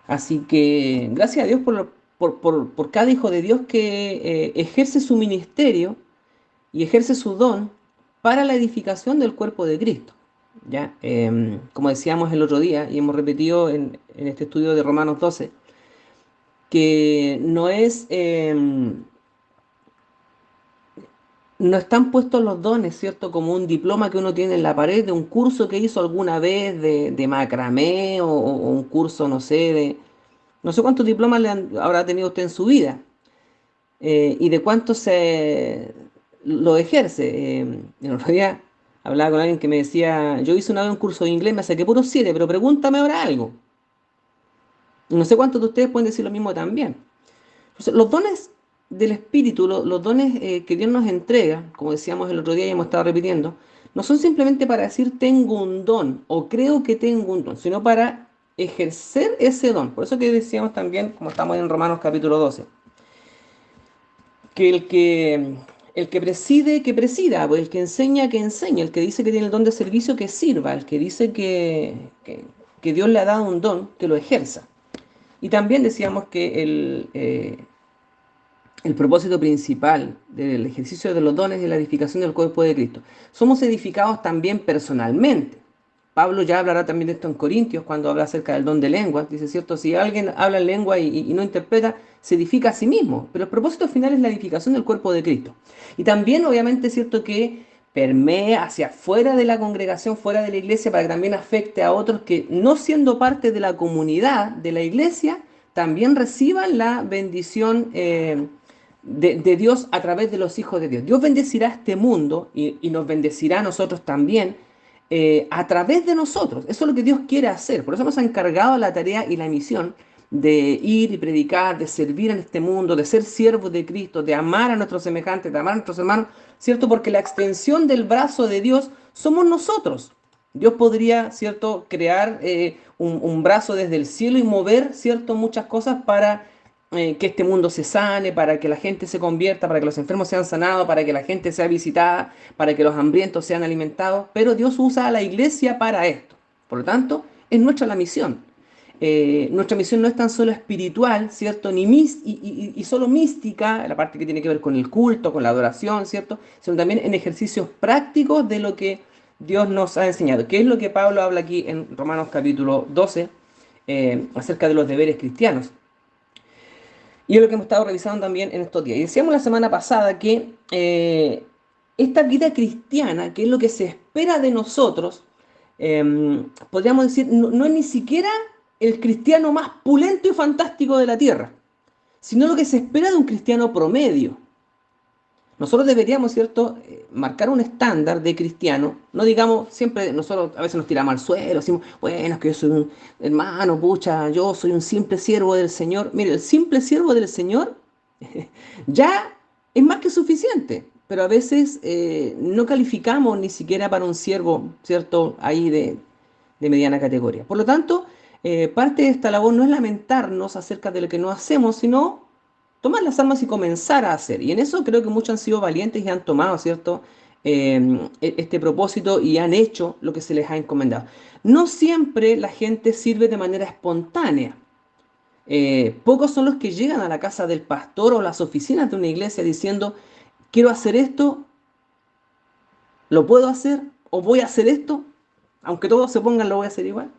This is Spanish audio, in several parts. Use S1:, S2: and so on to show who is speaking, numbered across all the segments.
S1: Así que gracias a Dios por cada hijo de Dios que ejerce su ministerio y ejerce su don para la edificación del cuerpo de Cristo. ¿Ya? Como decíamos el otro día y hemos repetido en este estudio de Romanos 12, que no están puestos los dones, ¿cierto? Como un diploma que uno tiene en la pared de un curso que hizo alguna vez de macramé o un curso, no sé, no sé cuántos diplomas habrá tenido usted en su vida y de cuánto se lo ejerce. El otro día hablaba con alguien que me decía, yo hice una vez un curso de inglés, me saqué puro 7, pero pregúntame ahora algo. No sé cuántos de ustedes pueden decir lo mismo también. Entonces, los dones del Espíritu, los dones que Dios nos entrega, como decíamos el otro día y hemos estado repitiendo, no son simplemente para decir tengo un don o creo que tengo un don, sino para ejercer ese don. Por eso que decíamos también, como estamos en Romanos capítulo 12, que el que preside, que presida, pues el que enseñe, el que dice que tiene el don de servicio, que sirva, el que dice que Dios le ha dado un don, que lo ejerza. Y también decíamos que el propósito principal del ejercicio de los dones es la edificación del cuerpo de Cristo. Somos edificados también personalmente. Pablo ya hablará también de esto en Corintios cuando habla acerca del don de lengua. Dice, ¿cierto? Si alguien habla en lengua y no interpreta, se edifica a sí mismo. Pero el propósito final es la edificación del cuerpo de Cristo. Y también, obviamente, es cierto que permea hacia afuera de la congregación, fuera de la iglesia, para que también afecte a otros que, no siendo parte de la comunidad de la iglesia, también reciban la bendición de Dios a través de los hijos de Dios. Dios bendecirá este mundo y nos bendecirá a nosotros también a través de nosotros. Eso es lo que Dios quiere hacer. Por eso nos ha encargado la tarea y la misión de ir y predicar, de servir en este mundo, de ser siervos de Cristo, de amar a nuestros semejantes, de amar a nuestros hermanos, ¿cierto? Porque la extensión del brazo de Dios somos nosotros. Dios podría, ¿cierto?, crear un brazo desde el cielo y mover, ¿cierto?, muchas cosas para que este mundo se sane, para que la gente se convierta, para que los enfermos sean sanados, para que la gente sea visitada, para que los hambrientos sean alimentados, pero Dios usa a la iglesia para esto. Por lo tanto, es nuestra la misión. Nuestra misión no es tan solo espiritual, ¿cierto? Y solo mística, la parte que tiene que ver con el culto, con la adoración, ¿cierto? Sino también en ejercicios prácticos de lo que Dios nos ha enseñado. ¿Qué es lo que Pablo habla aquí en Romanos capítulo 12 acerca de los deberes cristianos? Y es lo que hemos estado revisando también en estos días. Y decíamos la semana pasada que esta vida cristiana, que es lo que se espera de nosotros, podríamos decir, no es ni siquiera el cristiano más pulento y fantástico de la tierra, sino lo que se espera de un cristiano promedio. Nosotros deberíamos, ¿cierto?, marcar un estándar de cristiano. No digamos, siempre nosotros a veces nos tiramos al suelo, decimos, bueno, es que yo soy un hermano, pucha, yo soy un simple siervo del Señor. Mire, el simple siervo del Señor ya es más que suficiente, pero a veces no calificamos ni siquiera para un siervo, ¿cierto?, ahí de mediana categoría. Por lo tanto, parte de esta labor no es lamentarnos acerca de lo que no hacemos, sino tomar las armas y comenzar a hacer. Y en eso creo que muchos han sido valientes y han tomado, ¿cierto? Este propósito y han hecho lo que se les ha encomendado. No siempre la gente sirve de manera espontánea. Pocos son los que llegan a la casa del pastor o las oficinas de una iglesia diciendo, quiero hacer esto, lo puedo hacer o voy a hacer esto, aunque todos se pongan, lo voy a hacer igual.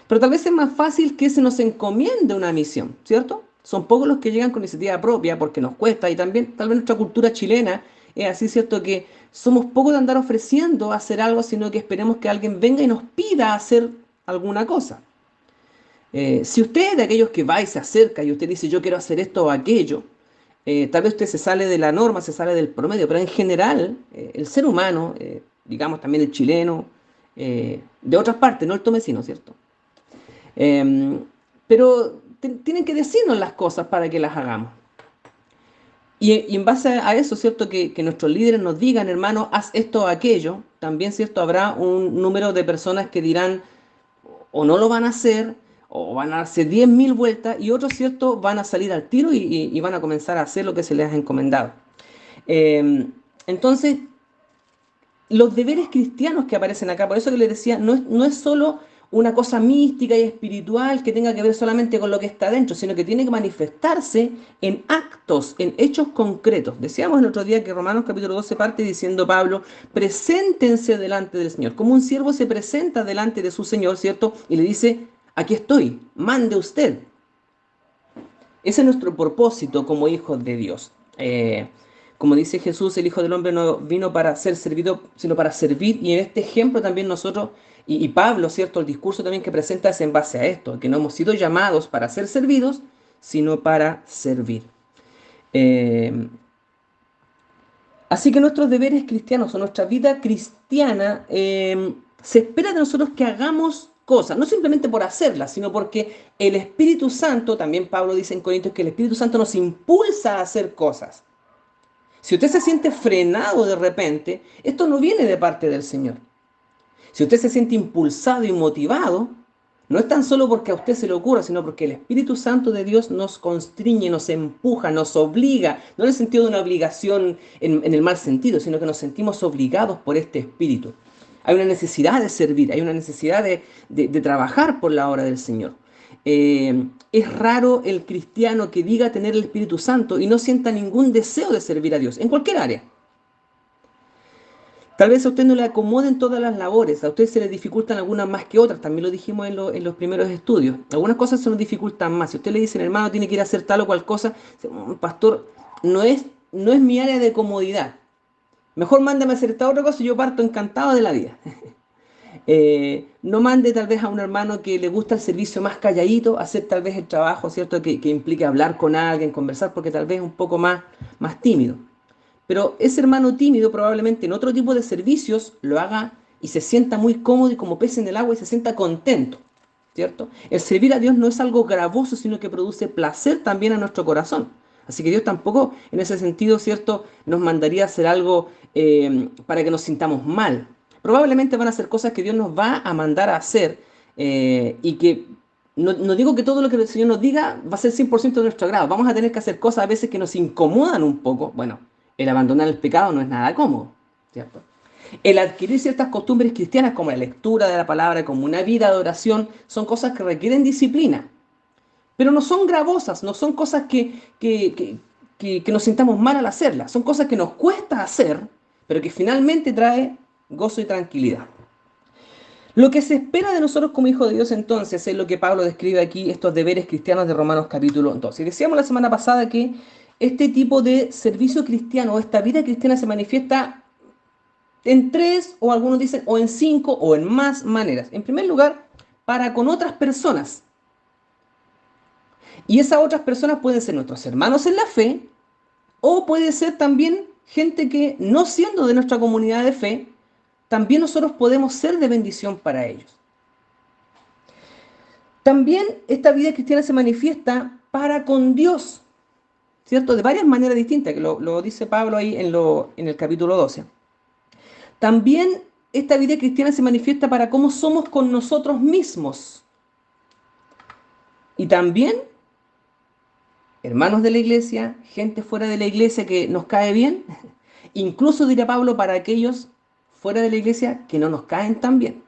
S1: Pero tal vez es más fácil que se nos encomiende una misión, ¿cierto? Son pocos los que llegan con iniciativa propia porque nos cuesta y también tal vez nuestra cultura chilena es así, ¿cierto? Que somos pocos de andar ofreciendo hacer algo, sino que esperemos que alguien venga y nos pida hacer alguna cosa. Si usted es de aquellos que va y se acerca y usted dice yo quiero hacer esto o aquello, tal vez usted se sale de la norma, se sale del promedio, pero en general el ser humano, digamos también el chileno, de otras partes, no el tomecino, ¿cierto? Eh, pero tienen que decirnos las cosas para que las hagamos. Y en base a eso, ¿cierto? Que nuestros líderes nos digan, hermano, haz esto o aquello. También, ¿cierto? Habrá un número de personas que dirán, o no lo van a hacer, o van a darse 10.000 vueltas, y otros, ¿cierto? Van a salir al tiro y van a comenzar a hacer lo que se les ha encomendado. Eh, entonces, los deberes cristianos que aparecen acá, por eso que les decía, no es solo una cosa mística y espiritual que tenga que ver solamente con lo que está dentro, sino que tiene que manifestarse en actos, en hechos concretos. Decíamos el otro día que Romanos capítulo 12 parte diciendo Pablo, preséntense delante del Señor, como un siervo se presenta delante de su Señor, ¿cierto? Y le dice, aquí estoy, mande usted. Ese es nuestro propósito como hijos de Dios. Como dice Jesús, el Hijo del Hombre no vino para ser servido, sino para servir. Y en este ejemplo también nosotros, y Pablo, ¿cierto? El discurso también que presenta es en base a esto, que no hemos sido llamados para ser servidos, sino para servir. Eh, Así que nuestros deberes cristianos o nuestra vida cristiana se espera de nosotros que hagamos cosas, no simplemente por hacerlas, sino porque el Espíritu Santo, también Pablo dice en Corintios que el Espíritu Santo nos impulsa a hacer cosas. Si usted se siente frenado de repente, esto no viene de parte del Señor. Si usted se siente impulsado y motivado, no es tan solo porque a usted se le ocurra, sino porque el Espíritu Santo de Dios nos constriñe, nos empuja, nos obliga, no en el sentido de una obligación en el mal sentido, sino que nos sentimos obligados por este Espíritu. Hay una necesidad de servir, hay una necesidad de trabajar por la obra del Señor. Es raro el cristiano que diga tener el Espíritu Santo y no sienta ningún deseo de servir a Dios, en cualquier área. Tal vez a usted no le acomoden todas las labores, a usted se le dificultan algunas más que otras, también lo dijimos en los primeros estudios. Algunas cosas se nos dificultan más. Si usted le dice, hermano, tiene que ir a hacer tal o cual cosa, pastor, no es mi área de comodidad. Mejor mándame a hacer esta otra cosa y yo parto encantado de la vida. No mande tal vez a un hermano que le gusta el servicio más calladito, hacer tal vez el trabajo, ¿cierto? Que implique hablar con alguien, conversar, porque tal vez es un poco más tímido. Pero ese hermano tímido probablemente en otro tipo de servicios lo haga y se sienta muy cómodo y como pez en el agua y se sienta contento, ¿cierto? El servir a Dios no es algo gravoso, sino que produce placer también a nuestro corazón. Así que Dios tampoco, en ese sentido, ¿cierto?, nos mandaría a hacer algo para que nos sintamos mal. Probablemente van a ser cosas que Dios nos va a mandar a hacer y que no digo que todo lo que el Señor nos diga va a ser 100% de nuestro agrado. Vamos a tener que hacer cosas a veces que nos incomodan un poco. Bueno, el abandonar el pecado no es nada cómodo, ¿cierto? El adquirir ciertas costumbres cristianas como la lectura de la palabra, como una vida de oración, son cosas que requieren disciplina. Pero no son gravosas, no son cosas que nos sintamos mal al hacerlas. Son cosas que nos cuesta hacer, pero que finalmente trae gozo y tranquilidad. Lo que se espera de nosotros como hijos de Dios entonces es lo que Pablo describe aquí, estos deberes cristianos de Romanos capítulo 12. Y decíamos la semana pasada que este tipo de servicio cristiano o esta vida cristiana se manifiesta en tres o algunos dicen o en cinco o en más maneras. En primer lugar, para con otras personas. Y esas otras personas pueden ser nuestros hermanos en la fe o puede ser también gente que no siendo de nuestra comunidad de fe, también nosotros podemos ser de bendición para ellos. También esta vida cristiana se manifiesta para con Dios, ¿cierto? De varias maneras distintas, que lo dice Pablo ahí en el capítulo 12. También esta vida cristiana se manifiesta para cómo somos con nosotros mismos. Y también, hermanos de la iglesia, gente fuera de la iglesia que nos cae bien, incluso dirá Pablo para aquellos fuera de la iglesia que no nos caen tan bien.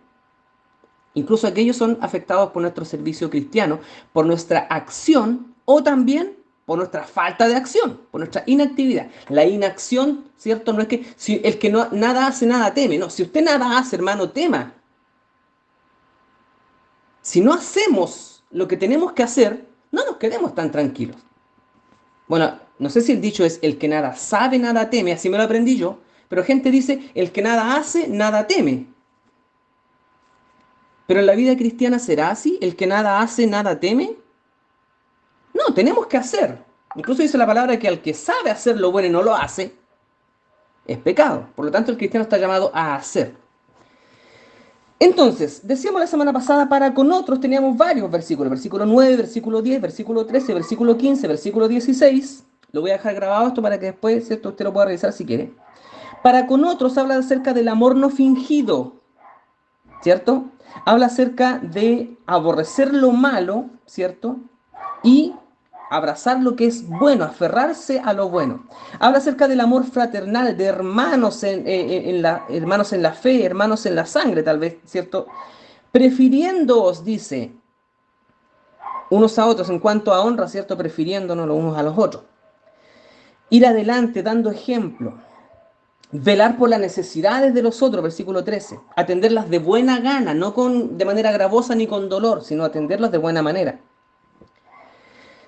S1: Incluso aquellos son afectados por nuestro servicio cristiano, por nuestra acción o también por nuestra falta de acción, por nuestra inactividad. La inacción, ¿cierto? No es que si el que no, nada hace, nada teme. No, si usted nada hace, hermano, tema. Si no hacemos lo que tenemos que hacer, no nos quedemos tan tranquilos. Bueno, no sé si el dicho es el que nada sabe, nada teme, así me lo aprendí yo, pero gente dice el que nada hace, nada teme. Pero en la vida cristiana será así, el que nada hace, nada teme. No, tenemos que hacer. Incluso dice la palabra que al que sabe hacer lo bueno y no lo hace, es pecado. Por lo tanto, el cristiano está llamado a hacer. Entonces, decíamos la semana pasada, para con otros teníamos varios versículos. Versículo 9, versículo 10, versículo 13, versículo 15, versículo 16. Lo voy a dejar grabado esto para que después, ¿cierto?, usted lo pueda revisar si quiere. Para con otros habla acerca del amor no fingido, ¿cierto? Habla acerca de aborrecer lo malo, ¿cierto? Y abrazar lo que es bueno, aferrarse a lo bueno. Habla acerca del amor fraternal, de hermanos hermanos en la fe, hermanos en la sangre, tal vez, ¿cierto? Prefiriéndoos, dice, unos a otros en cuanto a honra, ¿cierto? Prefiriéndonos los unos a los otros. Ir adelante dando ejemplo. Velar por las necesidades de los otros, versículo 13. Atenderlas de buena gana, no de manera gravosa ni con dolor, sino atenderlas de buena manera.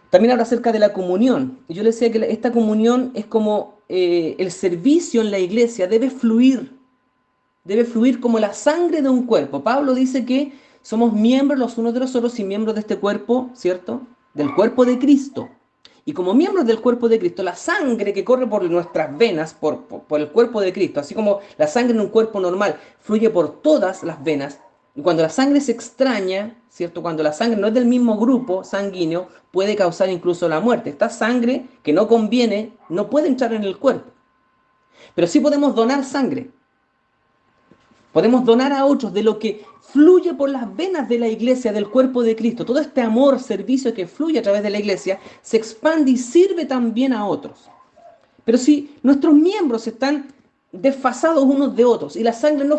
S1: También habla acerca de la comunión. Y yo le decía que esta comunión es como el servicio en la iglesia, debe fluir como la sangre de un cuerpo. Pablo dice que somos miembros los unos de los otros y miembros de este cuerpo, ¿cierto? Del cuerpo de Cristo. Y como miembros del cuerpo de Cristo, la sangre que corre por nuestras venas, por el cuerpo de Cristo, así como la sangre en un cuerpo normal fluye por todas las venas, y cuando la sangre se extraña, ¿cierto? Cuando la sangre no es del mismo grupo sanguíneo, puede causar incluso la muerte. Esta sangre que no conviene no puede entrar en el cuerpo. Pero sí podemos donar sangre. Podemos donar a otros de lo que fluye por las venas de la iglesia, del cuerpo de Cristo. Todo este amor, servicio que fluye a través de la iglesia, se expande y sirve también a otros. Pero si nuestros miembros están desfasados unos de otros y la sangre no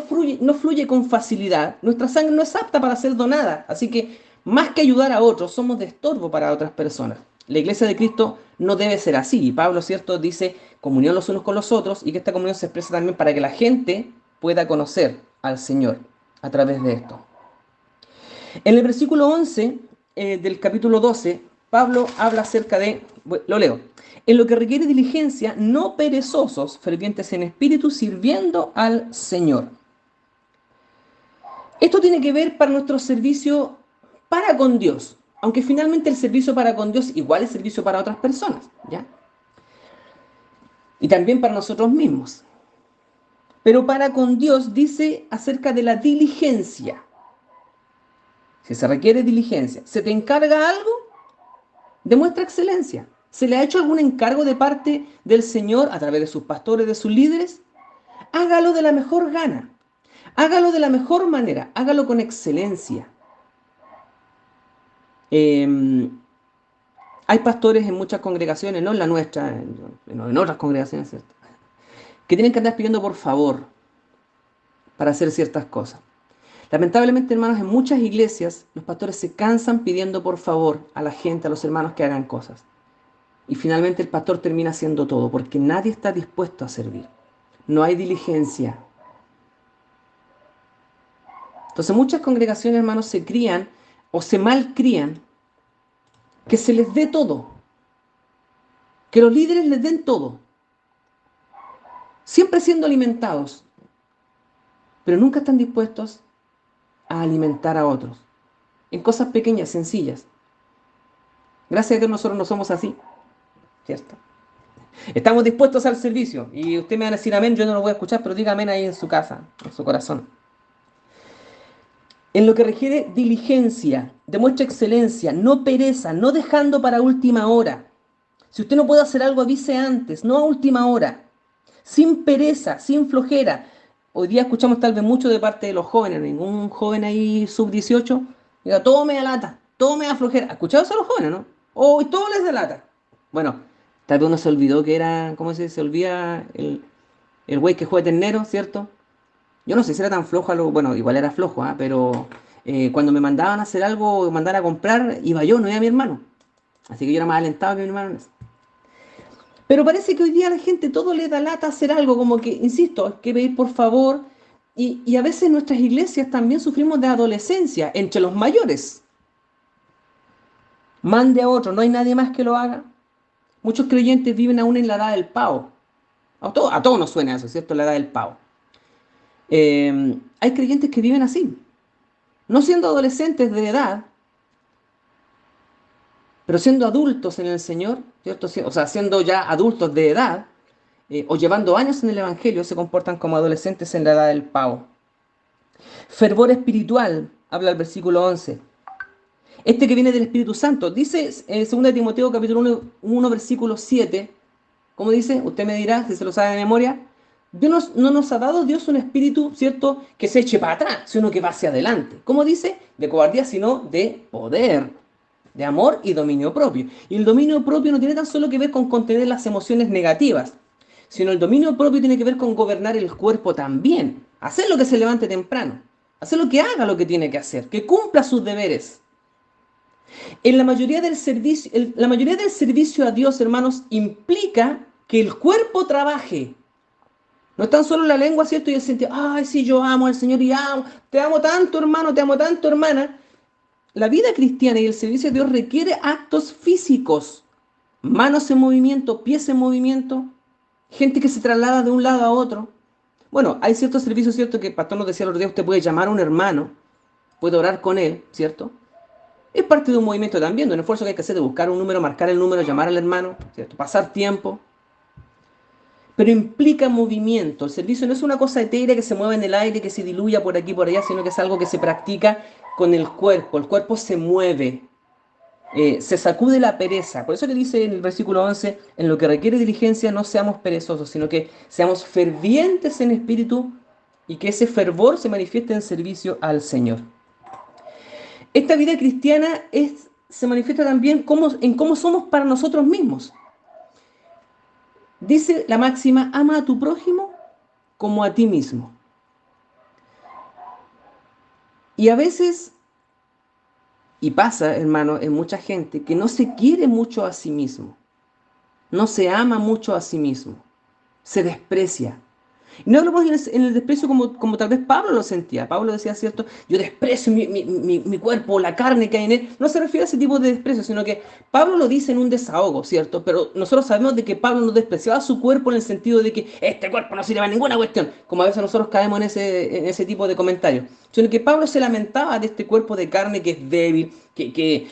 S1: fluye con facilidad, nuestra sangre no es apta para ser donada. Así que más que ayudar a otros, somos de estorbo para otras personas. La iglesia de Cristo no debe ser así. Y Pablo, ¿cierto?, dice comunión los unos con los otros y que esta comunión se expresa también para que la gente pueda conocer al Señor a través de esto. En el versículo 11 del capítulo 12, Pablo habla acerca de, lo leo, en lo que requiere diligencia, no perezosos, fervientes en espíritu, sirviendo al Señor. Esto tiene que ver para nuestro servicio para con Dios, aunque finalmente el servicio para con Dios igual es servicio para otras personas, ¿ya? Y también para nosotros mismos. Pero para con Dios dice acerca de la diligencia. Si se requiere diligencia, ¿se te encarga algo? Demuestra excelencia. ¿Se le ha hecho algún encargo de parte del Señor a través de sus pastores, de sus líderes? Hágalo de la mejor gana. Hágalo de la mejor manera. Hágalo con excelencia. Hay pastores en muchas congregaciones, no en la nuestra, en otras congregaciones, ¿cierto?, que tienen que andar pidiendo por favor para hacer ciertas cosas. Lamentablemente, hermanos, en muchas iglesias los pastores se cansan pidiendo por favor a la gente, a los hermanos que hagan cosas. Y finalmente el pastor termina haciendo todo, porque nadie está dispuesto a servir. No hay diligencia. Entonces muchas congregaciones, hermanos, se crían o se malcrían que se les dé todo. Que los líderes les den todo. Siempre siendo alimentados. Pero nunca están dispuestos a alimentar a otros. En cosas pequeñas, sencillas. Gracias a Dios nosotros no somos así. ¿Cierto? Estamos dispuestos al servicio. Y usted me va a decir amén, yo no lo voy a escuchar, pero diga amén ahí en su casa, en su corazón. En lo que requiere diligencia, demuestra excelencia, no pereza, no dejando para última hora. Si usted no puede hacer algo, avise antes, no a última hora. Sin pereza, sin flojera. Hoy día escuchamos tal vez mucho de parte de los jóvenes, ningún joven ahí sub-18, diga, todo me da lata, todo me da flojera. ¿Ha escuchado eso a los jóvenes, no? Hoy todo les da lata. Bueno, tal vez uno se olvidó que era, ¿cómo se olvida el güey que juega ternero, ¿cierto? Yo no sé si era tan flojo, bueno, igual era flojo, ¿eh? Pero cuando me mandaban a hacer algo, mandar a comprar, iba yo, no iba mi hermano. Así que yo era más alentado que mi hermano en eso. Pero parece que hoy día a la gente todo le da lata hacer algo, como que, insisto, hay que pedir por favor. Y a veces en nuestras iglesias también sufrimos de adolescencia entre los mayores. Mande a otro, no hay nadie más que lo haga. Muchos creyentes viven aún en la edad del pavo. A todos nos suena eso, ¿cierto? La edad del pavo. Hay creyentes que viven así, no siendo adolescentes de edad, pero siendo adultos en el Señor, ¿cierto? O sea, siendo ya adultos de edad, o llevando años en el Evangelio, se comportan como adolescentes en la edad del pavo. Fervor espiritual, habla el versículo 11. Este que viene del Espíritu Santo, dice 2 Timoteo capítulo 1, versículo 7, ¿cómo dice? Usted me dirá, si se lo sabe de memoria. Dios no nos ha dado Dios un espíritu, ¿cierto?, que se eche para atrás, sino que va hacia adelante. ¿Cómo dice? De cobardía, sino de poder, de amor y dominio propio. Y el dominio propio no tiene tan solo que ver con contener las emociones negativas, sino el dominio propio tiene que ver con gobernar el cuerpo también. Hacer lo que se levante temprano. hacer lo que haga lo que tiene que hacer, que cumpla sus deberes. En la mayoría del servicio, la mayoría del servicio a Dios, hermanos, implica que el cuerpo trabaje. No es tan solo la lengua, ¿cierto? Y el sentido, ay, sí, yo amo al Señor y amo, te amo tanto, hermano, te amo tanto, hermana. La vida cristiana y el servicio a Dios requiere actos físicos, manos en movimiento, pies en movimiento, gente que se traslada de un lado a otro. Bueno, hay ciertos servicios, ¿cierto? Que el pastor nos decía el otro día, usted puede llamar a un hermano, puede orar con él, ¿cierto? Es parte de un movimiento también, de un esfuerzo que hay que hacer de buscar un número, marcar el número, llamar al hermano, ¿cierto? Pasar tiempo. Pero implica movimiento. El servicio no es una cosa etérea que se mueve en el aire, que se diluya por aquí y por allá, sino que es algo que se practica con el cuerpo. El cuerpo se mueve, se sacude la pereza. Por eso que dice en el versículo 11, en lo que requiere diligencia no seamos perezosos, sino que seamos fervientes en espíritu y que ese fervor se manifieste en servicio al Señor. Esta vida cristiana se manifiesta también en cómo somos para nosotros mismos. Dice la máxima, ama a tu prójimo como a ti mismo. Y a veces, y pasa, hermano, en mucha gente que no se quiere mucho a sí mismo, no se ama mucho a sí mismo, se desprecia. Y no hablamos en el desprecio como tal vez Pablo lo sentía. Pablo decía, ¿cierto? Yo desprecio mi cuerpo, la carne que hay en él. No se refiere a ese tipo de desprecio, sino que Pablo lo dice en un desahogo, ¿cierto? Pero nosotros sabemos de que Pablo no despreciaba su cuerpo en el sentido de que este cuerpo no sirve a ninguna cuestión, como a veces nosotros caemos en ese tipo de comentarios. Sino que Pablo se lamentaba de este cuerpo de carne que es débil, que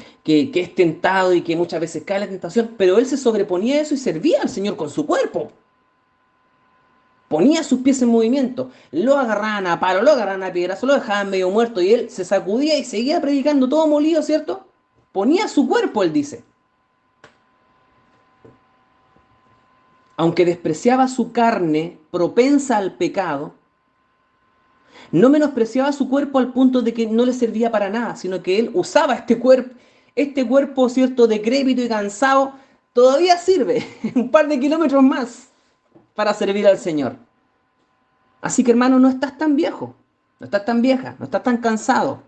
S1: es tentado y que muchas veces cae en la tentación, pero él se sobreponía a eso y servía al Señor con su cuerpo. Ponía sus pies en movimiento, lo agarraban a palo, lo agarraban a piedrazo, lo dejaban medio muerto y él se sacudía y seguía predicando todo molido, ¿cierto? Ponía su cuerpo, él dice. Aunque despreciaba su carne propensa al pecado, no menospreciaba su cuerpo al punto de que no le servía para nada, sino que él usaba este cuerpo, ¿cierto?, decrépito y cansado, todavía sirve un par de kilómetros más para servir al Señor. Así que hermano, no estás tan viejo, no estás tan vieja, no estás tan cansado,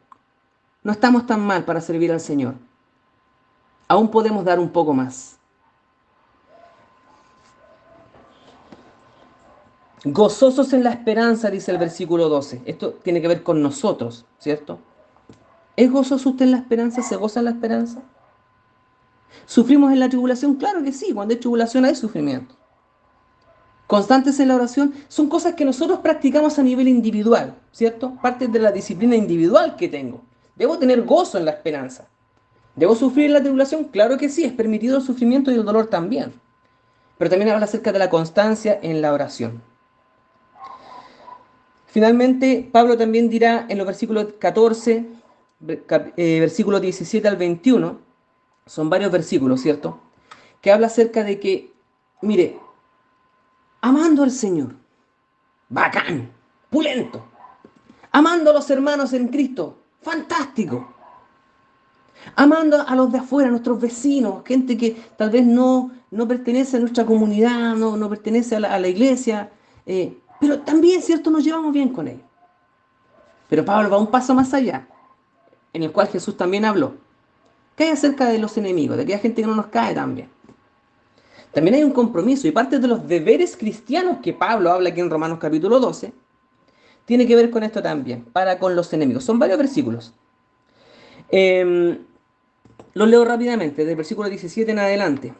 S1: no estamos tan mal para servir al Señor. Aún podemos dar un poco más. Gozosos en la esperanza, dice el versículo 12. Esto tiene que ver con nosotros, ¿cierto? ¿Es gozoso usted en la esperanza? ¿Se goza en la esperanza? ¿Sufrimos en la tribulación? Claro que sí, cuando hay tribulación hay sufrimiento. Constantes en la oración son cosas que nosotros practicamos a nivel individual, ¿cierto? Parte de la disciplina individual que tengo. Debo tener gozo en la esperanza. ¿Debo sufrir la tribulación? Claro que sí, es permitido el sufrimiento y el dolor también. Pero también habla acerca de la constancia en la oración. Finalmente, Pablo también dirá en los versículos 14, versículos 17 al 21, son varios versículos, ¿cierto? Que habla acerca de que, mire, amando al Señor, bacán, pulento. Amando a los hermanos en Cristo, fantástico. Amando a los de afuera, a nuestros vecinos, gente que tal vez no pertenece a nuestra comunidad, no pertenece a la iglesia, pero también, ¿cierto?, nos llevamos bien con ellos. Pero Pablo va un paso más allá, en el cual Jesús también habló, que hay acerca de los enemigos, de aquella gente que no nos cae tan bien. También hay un compromiso y parte de los deberes cristianos que Pablo habla aquí en Romanos capítulo 12, tiene que ver con esto también, para con los enemigos. Son varios versículos. Los leo rápidamente, del versículo 17 en adelante.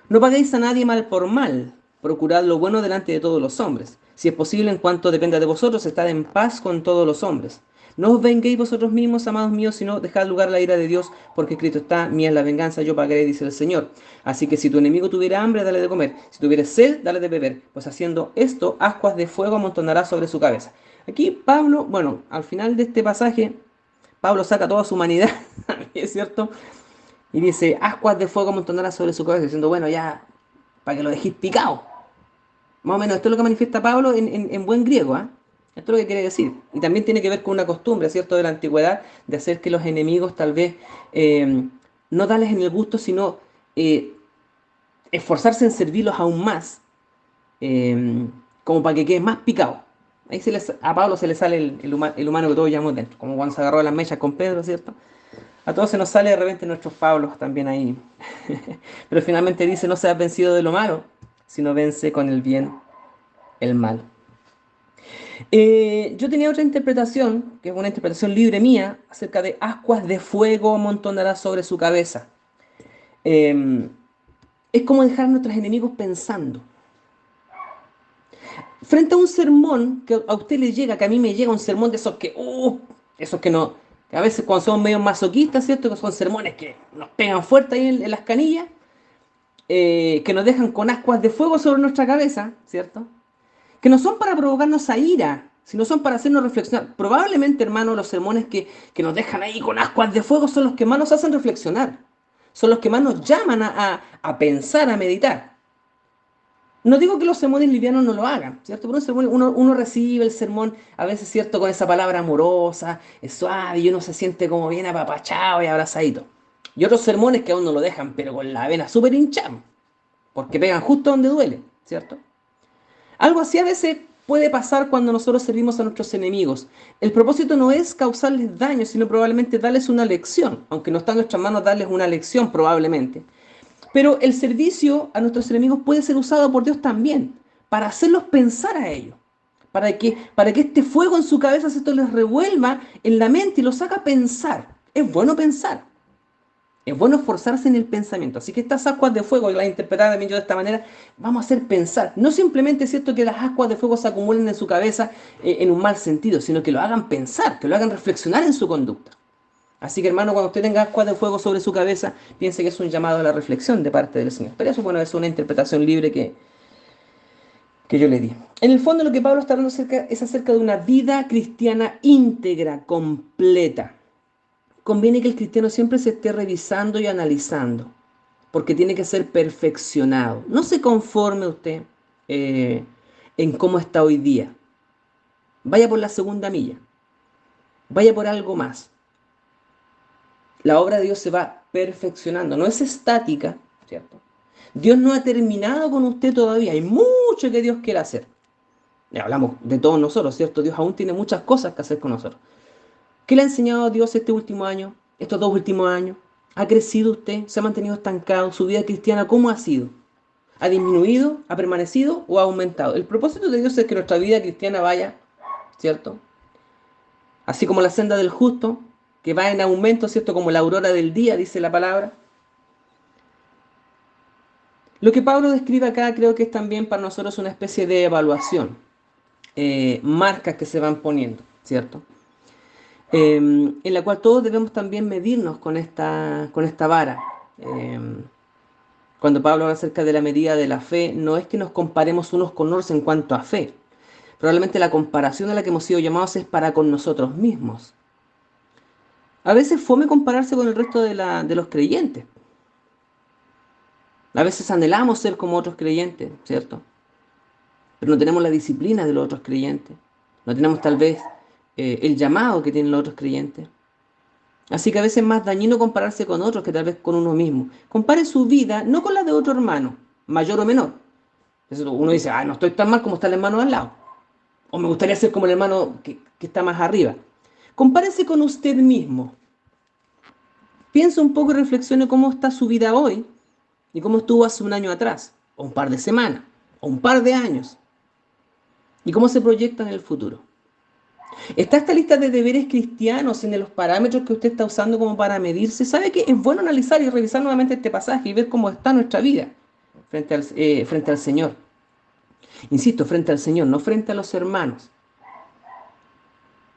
S1: No paguéis a nadie mal por mal, procurad lo bueno delante de todos los hombres. Si es posible, en cuanto dependa de vosotros, estad en paz con todos los hombres. No os venguéis vosotros mismos, amados míos, sino dejad lugar a la ira de Dios, porque escrito está, mía es la venganza, yo pagaré, dice el Señor. Así que si tu enemigo tuviera hambre, dale de comer. Si tuviera sed, dale de beber. Pues haciendo esto, ascuas de fuego amontonará sobre su cabeza. Aquí Pablo, bueno, al final de este pasaje, Pablo saca toda su humanidad, ¿es cierto? Y dice, ascuas de fuego amontonará sobre su cabeza, diciendo, bueno, ya, para que lo dejéis picado. Más o menos, esto es lo que manifiesta Pablo en buen griego, ¿eh? Esto es lo que quiere decir. Y también tiene que ver con una costumbre, ¿cierto?, de la antigüedad, de hacer que los enemigos tal vez no darles en el gusto, sino esforzarse en servirlos aún más, como para que queden más picados. Ahí a Pablo se le sale el humano que todos llevamos dentro, como cuando se agarró a las mechas con Pedro, ¿cierto? A todos se nos sale de repente nuestros Pablos también ahí. Pero finalmente dice, no seas vencido de lo malo, sino vence con el bien el mal. Yo tenía otra interpretación, que es una interpretación libre mía, acerca de ascuas de fuego amontonará sobre su cabeza. Eh, es como dejar a nuestros enemigos pensando. Frente a un sermón que a usted le llega, que a mí me llega un sermón de esos que no, que a veces cuando son medio masoquistas, ¿cierto? Que son sermones que nos pegan fuerte ahí en las canillas, que nos dejan con ascuas de fuego sobre nuestra cabeza, ¿cierto? Que no son para provocarnos a ira, sino son para hacernos reflexionar. Probablemente, hermano, los sermones que nos dejan ahí con ascuas de fuego son los que más nos hacen reflexionar, son los que más nos llaman a pensar, a meditar. No digo que los sermones livianos no lo hagan, ¿cierto? Pero uno recibe el sermón a veces, ¿cierto? Con esa palabra amorosa, es suave, y uno se siente como bien apapachado y abrazadito. Y otros sermones que a uno lo dejan, pero con la vena súper hinchada, porque pegan justo donde duele, ¿cierto? Algo así a veces puede pasar cuando nosotros servimos a nuestros enemigos. El propósito no es causarles daño, sino probablemente darles una lección, aunque no está en nuestras manos darles una lección probablemente. Pero el servicio a nuestros enemigos puede ser usado por Dios también, para hacerlos pensar a ellos, para que este fuego en su cabeza se les revuelva en la mente y los haga pensar. Es bueno pensar, es bueno esforzarse en el pensamiento. Así que estas ascuas de fuego, y las interpretar también yo de esta manera, vamos a hacer pensar. No simplemente es cierto que las ascuas de fuego se acumulen en su cabeza en un mal sentido, sino que lo hagan pensar, que lo hagan reflexionar en su conducta. Así que hermano, cuando usted tenga ascuas de fuego sobre su cabeza, piense que es un llamado a la reflexión de parte del Señor. Pero eso, bueno, es una interpretación libre que yo le di. En el fondo lo que Pablo está hablando es acerca de una vida cristiana íntegra, completa. Conviene que el cristiano siempre se esté revisando y analizando, porque tiene que ser perfeccionado. No se conforme usted eh, en cómo está hoy día. Vaya por la segunda milla, vaya por algo más. La obra de Dios se va perfeccionando, no es estática, ¿cierto? Dios no ha terminado con usted todavía, hay mucho que Dios quiere hacer. Ya hablamos de todos nosotros, ¿cierto? Dios aún tiene muchas cosas que hacer con nosotros. ¿Qué le ha enseñado Dios este último año, estos 2 últimos años? ¿Ha crecido usted? ¿Se ha mantenido estancado? ¿Su vida cristiana cómo ha sido? ¿Ha disminuido? ¿Ha permanecido o ha aumentado? El propósito de Dios es que nuestra vida cristiana vaya, ¿cierto? Así como la senda del justo, que va en aumento, ¿cierto? Como la aurora del día, dice la palabra. Lo que Pablo describe acá creo que es también para nosotros una especie de evaluación, marcas que se van poniendo, ¿cierto? En la cual todos debemos también medirnos con esta vara. Eh, Cuando Pablo habla acerca de la medida de la fe, no es que nos comparemos unos con otros en cuanto a fe. Probablemente la comparación a la que hemos sido llamados es para con nosotros mismos. A veces fome compararse con el resto de los creyentes. A veces anhelamos ser como otros creyentes, ¿cierto? Pero no tenemos la disciplina de los otros creyentes. No tenemos tal vez el llamado que tienen los otros creyentes. Así que a veces es más dañino compararse con otros que tal vez con uno mismo. Compare su vida no con la de otro hermano, mayor o menor. Uno dice, no estoy tan mal como está el hermano de al lado. O me gustaría ser como el hermano que está más arriba. Compárese con usted mismo. Piensa un poco y reflexione cómo está su vida hoy y cómo estuvo hace un año atrás, o un par de semanas, o un par de años, y cómo se proyecta en el futuro. ¿Está esta lista de deberes cristianos en los parámetros que usted está usando como para medirse? ¿Sabe que es bueno analizar y revisar nuevamente este pasaje y ver cómo está nuestra vida frente al Señor? Insisto, frente al Señor, no frente a los hermanos.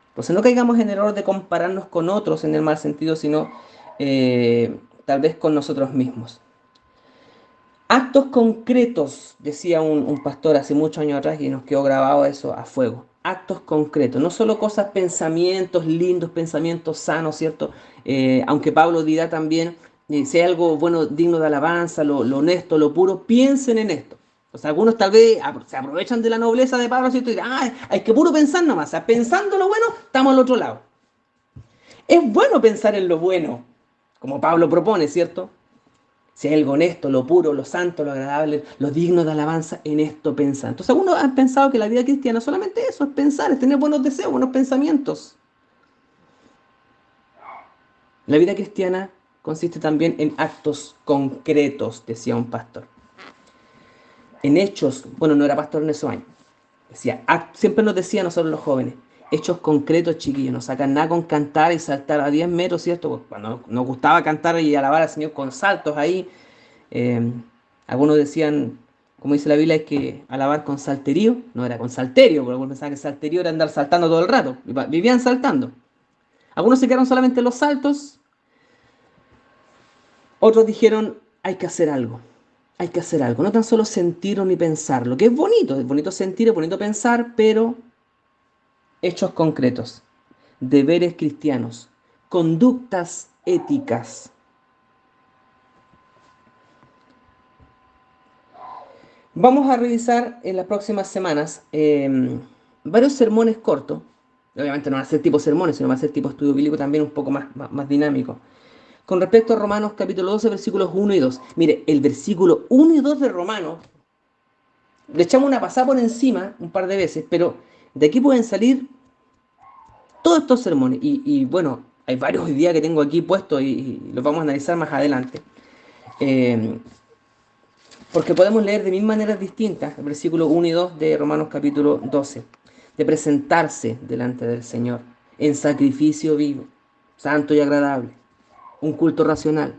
S1: Entonces no caigamos en el error de compararnos con otros en el mal sentido, sino tal vez con nosotros mismos. Actos concretos, decía un pastor hace muchos años atrás y nos quedó grabado eso a fuego. Actos concretos, no solo cosas, pensamientos lindos, pensamientos sanos, ¿cierto? Aunque Pablo dirá también, si hay algo bueno, digno de alabanza, lo honesto, lo puro, piensen en esto. O sea, algunos tal vez se aprovechan de la nobleza de Pablo, ¿cierto? Y dirán, hay que puro pensar nomás. O sea, pensando lo bueno, estamos al otro lado. Es bueno pensar en lo bueno, como Pablo propone, ¿cierto? Si hay algo honesto, lo puro, lo santo, lo agradable, lo digno de alabanza, en esto pensar. Entonces algunos han pensado que la vida cristiana solamente eso, es pensar, es tener buenos deseos, buenos pensamientos. La vida cristiana consiste también en actos concretos, decía un pastor. En hechos, bueno, no era pastor en esos años. Decía, siempre nos decía a nosotros los jóvenes, hechos concretos, chiquillos, no sacan nada con cantar y saltar a 10 metros, ¿cierto? Porque cuando nos gustaba cantar y alabar al Señor con saltos ahí, eh, algunos decían, como dice la Biblia, hay que alabar con salterío, no era con salterio, porque algunos pensaban que salterío era andar saltando todo el rato, vivían saltando. Algunos se quedaron solamente en los saltos, otros dijeron, hay que hacer algo, no tan solo sentirlo ni pensarlo, que es bonito sentir, es bonito pensar, pero hechos concretos, deberes cristianos, conductas éticas. Vamos a revisar en las próximas semanas varios sermones cortos. Obviamente no van a ser tipo sermones, sino van a ser tipo estudio bíblico también un poco más dinámico. Con respecto a Romanos capítulo 12, versículos 1 y 2. Mire, el versículo 1 y 2 de Romanos, le echamos una pasada por encima un par de veces, pero de aquí pueden salir todos estos sermones. Y bueno, hay varios hoy día que tengo aquí puestos y los vamos a analizar más adelante. Eh, Porque podemos leer de mil maneras distintas el versículo 1 y 2 de Romanos capítulo 12, de presentarse delante del Señor en sacrificio vivo, santo y agradable, un culto racional.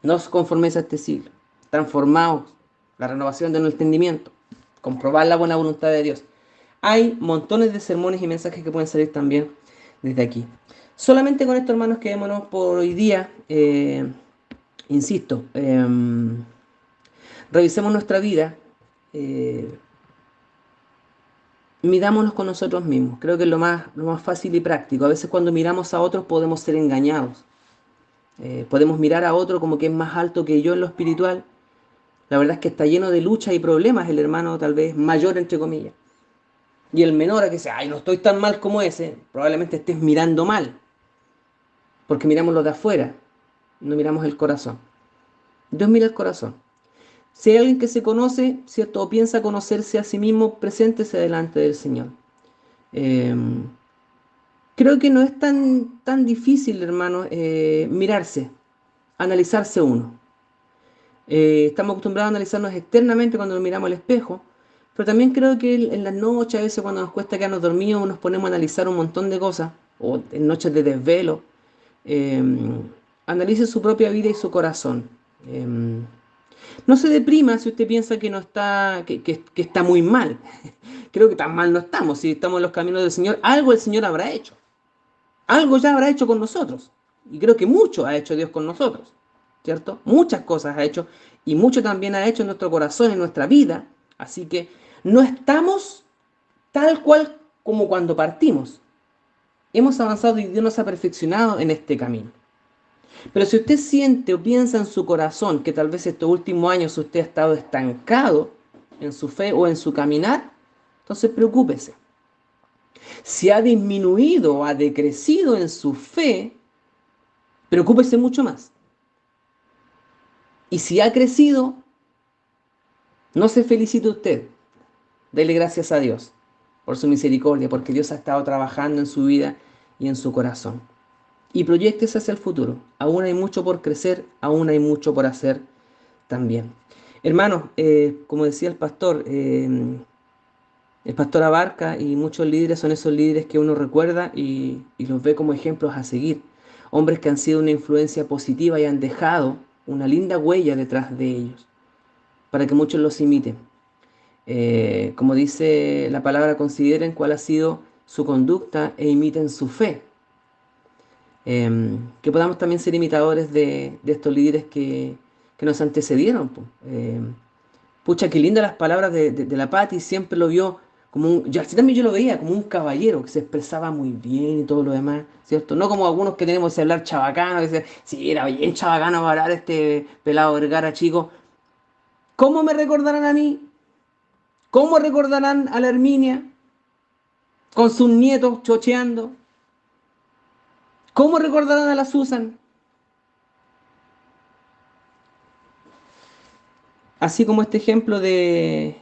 S1: No os conforméis a este siglo, transformaos, la renovación de nuestro entendimiento, comprobar la buena voluntad de Dios. Hay montones de sermones y mensajes que pueden salir también desde aquí. Solamente con esto, hermanos, quedémonos por hoy día. Insisto, revisemos nuestra vida, eh, mirámonos con nosotros mismos. Creo que es lo más fácil y práctico. A veces cuando miramos a otros podemos ser engañados. Podemos mirar a otro como que es más alto que yo en lo espiritual. La verdad es que está lleno de luchas y problemas el hermano tal vez mayor, entre comillas. Y el menor a que dice, ay, no estoy tan mal como ese, probablemente estés mirando mal. Porque miramos lo de afuera, no miramos el corazón. Dios mira el corazón. Si hay alguien que se conoce, ¿cierto? O piensa conocerse a sí mismo, preséntese delante del Señor. Eh, Creo que no es tan difícil, hermano, mirarse, analizarse uno. Estamos acostumbrados a analizarnos externamente cuando nos miramos al espejo, pero también creo que en las noches, a veces cuando nos cuesta quedarnos dormidos, nos ponemos a analizar un montón de cosas, o en noches de desvelo. eh, Analice su propia vida y su corazón. Eh, no se deprima si usted piensa que no está, que está muy mal. Creo que tan mal no estamos. Si estamos en los caminos del Señor, algo el Señor habrá hecho. Algo ya habrá hecho con nosotros. Y creo que mucho ha hecho Dios con nosotros, ¿cierto? Muchas cosas ha hecho y mucho también ha hecho en nuestro corazón, en nuestra vida. Así que no estamos tal cual como cuando partimos. Hemos avanzado y Dios nos ha perfeccionado en este camino. Pero si usted siente o piensa en su corazón que tal vez estos últimos años usted ha estado estancado en su fe o en su caminar, entonces preocúpese. Si ha disminuido o ha decrecido en su fe, preocúpese mucho más. Y si ha crecido, no se felicite usted. Dele gracias a Dios por su misericordia, porque Dios ha estado trabajando en su vida y en su corazón. Y proyéctese hacia el futuro. Aún hay mucho por crecer, aún hay mucho por hacer también. Hermanos, como decía el pastor Abarca y muchos líderes son esos líderes que uno recuerda y los ve como ejemplos a seguir. Hombres que han sido una influencia positiva y han dejado una linda huella detrás de ellos, para que muchos los imiten. Como dice la palabra, consideren cuál ha sido su conducta e imiten su fe. Que podamos también ser imitadores de estos líderes que nos antecedieron, po. Pucha, qué lindas las palabras de la Patti, siempre lo vio como un, yo, así también yo lo veía como un caballero que se expresaba muy bien y todo lo demás, ¿cierto? No como algunos que tenemos ese hablar chabacano, que dice, sí, era bien chabacano para hablar este pelado Vergara chico. ¿Cómo me recordarán a mí? ¿Cómo recordarán a la Herminia con sus nietos chocheando? ¿Cómo recordarán a la Susan? Así como este ejemplo de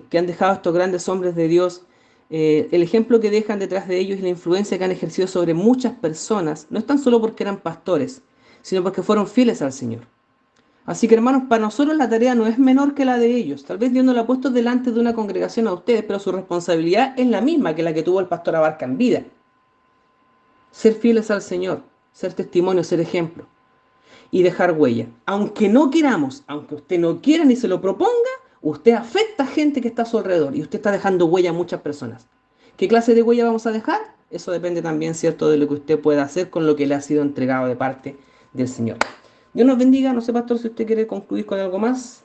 S1: que han dejado estos grandes hombres de Dios, el ejemplo que dejan detrás de ellos y la influencia que han ejercido sobre muchas personas, no es tan solo porque eran pastores, sino porque fueron fieles al Señor. Así que hermanos, para nosotros la tarea no es menor que la de ellos. Tal vez Dios no la ha puesto delante de una congregación a ustedes, pero su responsabilidad es la misma que la que tuvo el pastor Abarca en vida. Ser fieles al Señor, ser testimonio, ser ejemplo y dejar huella. Aunque no queramos, aunque usted no quiera ni se lo proponga, usted afecta a gente que está a su alrededor y usted está dejando huella a muchas personas. ¿Qué clase de huella vamos a dejar? Eso depende también, ¿cierto?, de lo que usted pueda hacer con lo que le ha sido entregado de parte del Señor. Dios nos bendiga. No sé, pastor, si usted quiere concluir con algo más.